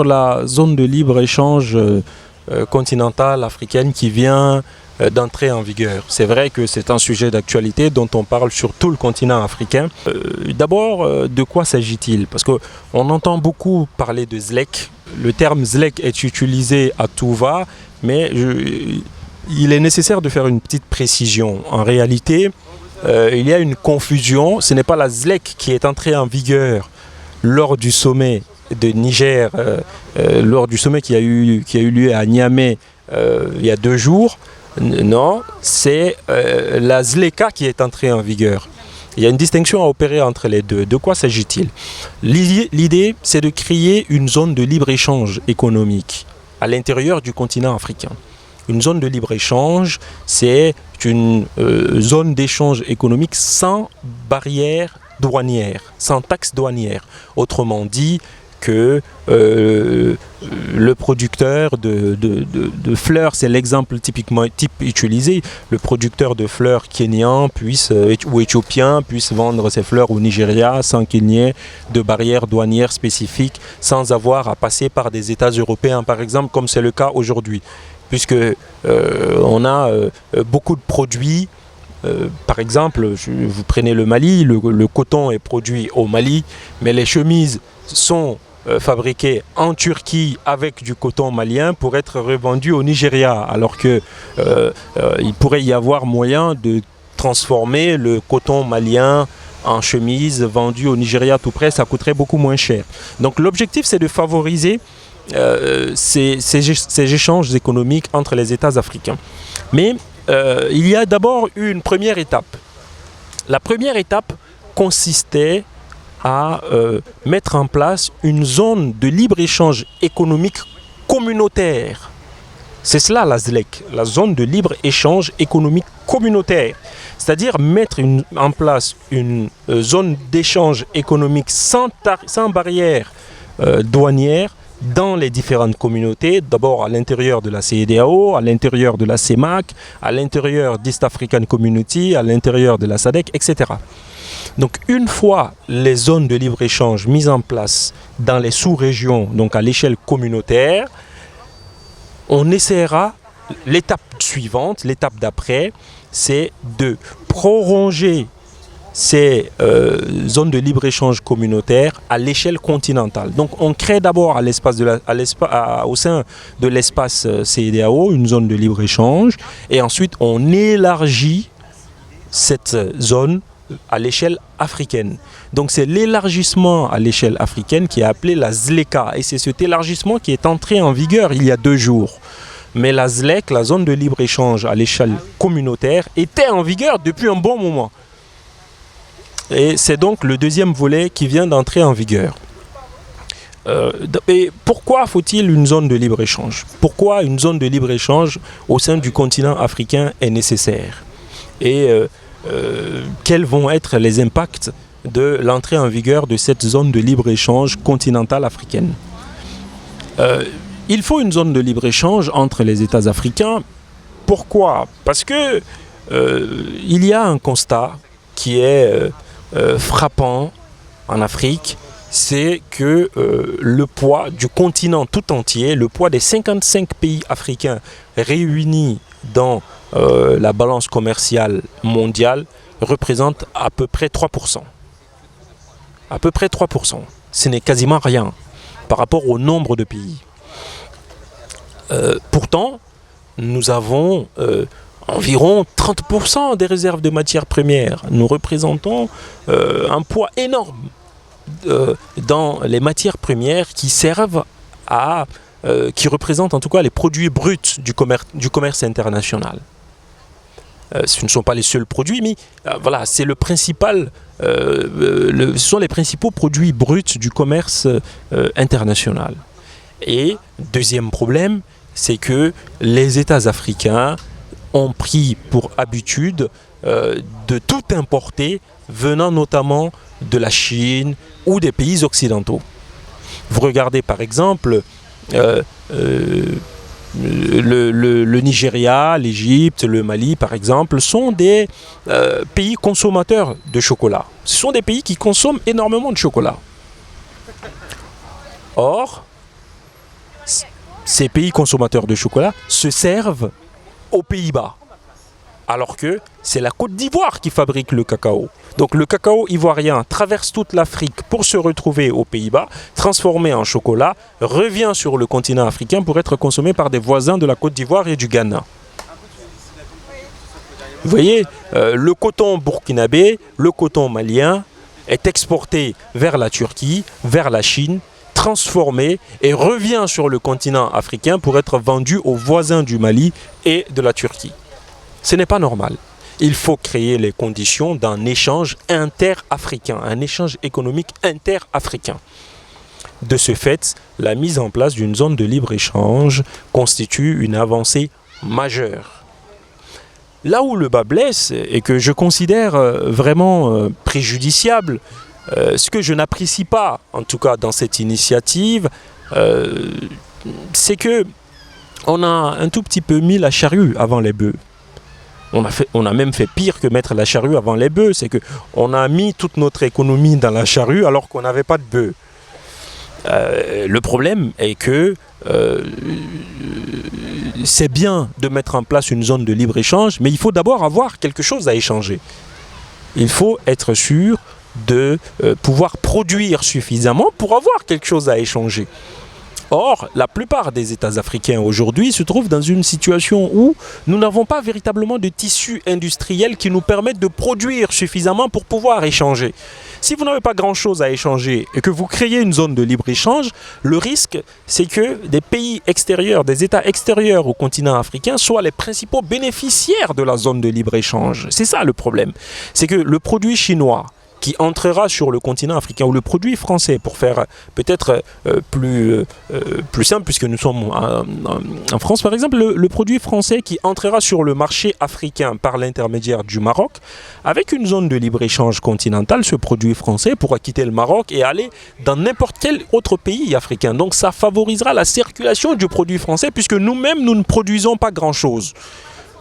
la zone de libre-échange continentale africaine qui vient d'entrer en vigueur. C'est vrai que c'est un sujet d'actualité dont on parle sur tout le continent africain. D'abord, de quoi s'agit-il? Parce qu'on entend beaucoup parler de ZLEC. Le terme ZLEC est utilisé à tout va, mais il est nécessaire de faire une petite précision. En réalité, il y a une confusion. Ce n'est pas la ZLEC qui est entrée en vigueur lors du sommet de Niger, lors du sommet qui a eu lieu à Niamey il y a 2 jours. Non, c'est la ZLECA qui est entrée en vigueur. Il y a une distinction à opérer entre les deux. De quoi s'agit-il? L'idée, c'est de créer une zone de libre-échange économique à l'intérieur du continent africain. Une zone de libre-échange, c'est une zone d'échange économique sans barrière douanière, sans taxe douanière. Autrement dit, que le producteur de fleurs, c'est l'exemple type utilisé, le producteur de fleurs kényan ou éthiopien puisse vendre ses fleurs au Nigeria sans qu'il n'y ait de barrière douanière spécifique, sans avoir à passer par des États européens par exemple, comme c'est le cas aujourd'hui, puisque on a beaucoup de produits. Par exemple, vous prenez le Mali, le coton est produit au Mali, mais les chemises sont fabriquées en Turquie avec du coton malien pour être revendues au Nigeria, alors que il pourrait y avoir moyen de transformer le coton malien en chemise vendue au Nigeria tout près, ça coûterait beaucoup moins cher. Donc l'objectif, c'est de favoriser ces échanges économiques entre les États africains. Mais il y a d'abord une première étape. La première étape consistait à mettre en place une zone de libre-échange économique communautaire. C'est cela la ZLEC, la zone de libre-échange économique communautaire. C'est-à-dire mettre en place une zone d'échange économique sans barrière douanière dans les différentes communautés, d'abord à l'intérieur de la CEDEAO, à l'intérieur de la CEMAC, à l'intérieur d'East African Community, à l'intérieur de la SADC, etc. Donc une fois les zones de libre-échange mises en place dans les sous-régions, donc à l'échelle communautaire, on essaiera, l'étape suivante, l'étape d'après, c'est de prolonger ces zones de libre-échange communautaire à l'échelle continentale. Donc on crée d'abord au sein de l'espace CEDEAO une zone de libre-échange et ensuite on élargit cette zone à l'échelle africaine. Donc c'est l'élargissement à l'échelle africaine qui est appelé la ZLECA et c'est cet élargissement qui est entré en vigueur il y a 2 jours. Mais la ZLEC, la zone de libre-échange à l'échelle communautaire, était en vigueur depuis un bon moment. Et c'est donc le deuxième volet qui vient d'entrer en vigueur. Et pourquoi faut-il une zone de libre-échange? Pourquoi une zone de libre-échange au sein du continent africain est nécessaire? Et quels vont être les impacts de l'entrée en vigueur de cette zone de libre-échange continentale africaine? Il faut une zone de libre-échange entre les États africains. Pourquoi? Parce que il y a un constat qui est frappant en Afrique, c'est que le poids du continent tout entier, le poids des 55 pays africains réunis dans la balance commerciale mondiale représente à peu près 3%. À peu près 3%. Ce n'est quasiment rien par rapport au nombre de pays. Pourtant, nous avons environ 30% des réserves de matières premières. Nous représentons un poids énorme dans les matières premières qui servent qui représentent en tout cas les produits bruts du commerce international. Ce ne sont pas les seuls produits, mais voilà, c'est le principal. Ce sont les principaux produits bruts du commerce international. Et deuxième problème, c'est que les États africains ont pris pour habitude de tout importer venant notamment de la Chine ou des pays occidentaux. Vous regardez par exemple le Nigeria, l'Égypte, le Mali par exemple sont des pays consommateurs de chocolat. Ce sont des pays qui consomment énormément de chocolat. Or, ces pays consommateurs de chocolat se servent aux Pays-Bas. Alors que c'est la Côte d'Ivoire qui fabrique le cacao. Donc le cacao ivoirien traverse toute l'Afrique pour se retrouver aux Pays-Bas, transformé en chocolat, revient sur le continent africain pour être consommé par des voisins de la Côte d'Ivoire et du Ghana. Vous voyez, le coton burkinabé, le coton malien est exporté vers la Turquie, vers la Chine, transformé et revient sur le continent africain pour être vendu aux voisins du Mali et de la Turquie. Ce n'est pas normal. Il faut créer les conditions d'un échange interafricain, un échange économique interafricain. De ce fait, la mise en place d'une zone de libre-échange constitue une avancée majeure. Là où le bas blesse et que je considère vraiment préjudiciable, ce que je n'apprécie pas, en tout cas dans cette initiative, c'est que on a un tout petit peu mis la charrue avant les bœufs. On a même fait pire que mettre la charrue avant les bœufs, c'est qu'on a mis toute notre économie dans la charrue alors qu'on n'avait pas de bœufs. Le problème est que c'est bien de mettre en place une zone de libre-échange, mais il faut d'abord avoir quelque chose à échanger. Il faut être sûr de pouvoir produire suffisamment pour avoir quelque chose à échanger. Or, la plupart des États africains aujourd'hui se trouvent dans une situation où nous n'avons pas véritablement de tissu industriel qui nous permette de produire suffisamment pour pouvoir échanger. Si vous n'avez pas grand-chose à échanger et que vous créez une zone de libre-échange, le risque, c'est que des pays extérieurs, des États extérieurs au continent africain soient les principaux bénéficiaires de la zone de libre-échange. C'est ça le problème. C'est que le produit chinois qui entrera sur le continent africain, ou le produit français, pour faire peut-être plus simple, puisque nous sommes en France par exemple, le produit français qui entrera sur le marché africain par l'intermédiaire du Maroc, avec une zone de libre-échange continentale, ce produit français pourra quitter le Maroc et aller dans n'importe quel autre pays africain. Donc ça favorisera la circulation du produit français, puisque nous-mêmes, nous ne produisons pas grand-chose.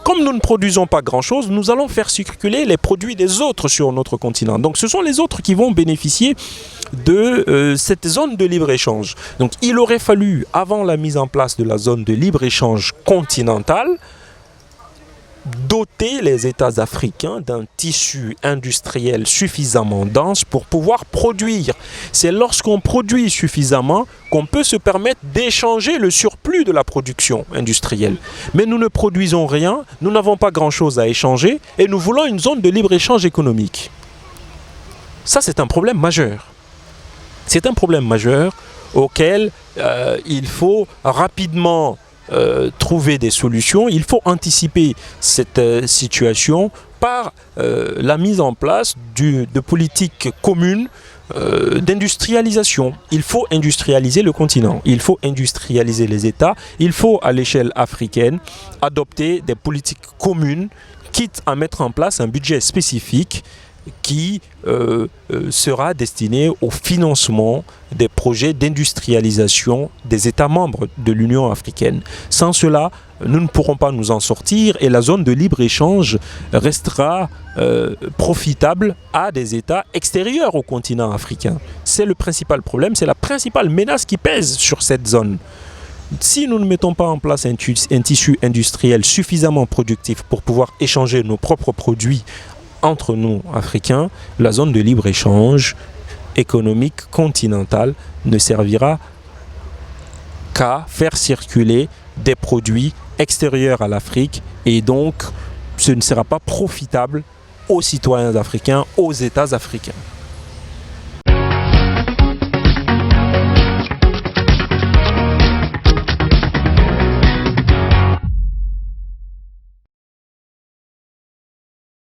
Comme nous ne produisons pas grand-chose, nous allons faire circuler les produits des autres sur notre continent. Donc ce sont les autres qui vont bénéficier de cette zone de libre-échange. Donc il aurait fallu, avant la mise en place de la zone de libre-échange continentale, doter les États africains d'un tissu industriel suffisamment dense pour pouvoir produire. C'est lorsqu'on produit suffisamment qu'on peut se permettre d'échanger le surplus de la production industrielle. Mais nous ne produisons rien, nous n'avons pas grand-chose à échanger et nous voulons une zone de libre-échange économique. Ça, c'est un problème majeur. C'est un problème majeur auquel il faut rapidement trouver des solutions. Il faut anticiper cette situation par la mise en place de politiques communes d'industrialisation. Il faut industrialiser le continent, il faut industrialiser les États, il faut à l'échelle africaine adopter des politiques communes, quitte à mettre en place un budget spécifique qui sera destiné au financement des projets d'industrialisation des États membres de l'Union africaine. Sans cela, nous ne pourrons pas nous en sortir et la zone de libre-échange restera profitable à des États extérieurs au continent africain. C'est le principal problème, c'est la principale menace qui pèse sur cette zone. Si nous ne mettons pas en place un tissu industriel suffisamment productif pour pouvoir échanger nos propres produits entre nous, Africains, la zone de libre-échange économique continentale ne servira qu'à faire circuler des produits extérieurs à l'Afrique et donc ce ne sera pas profitable aux citoyens africains, aux États africains.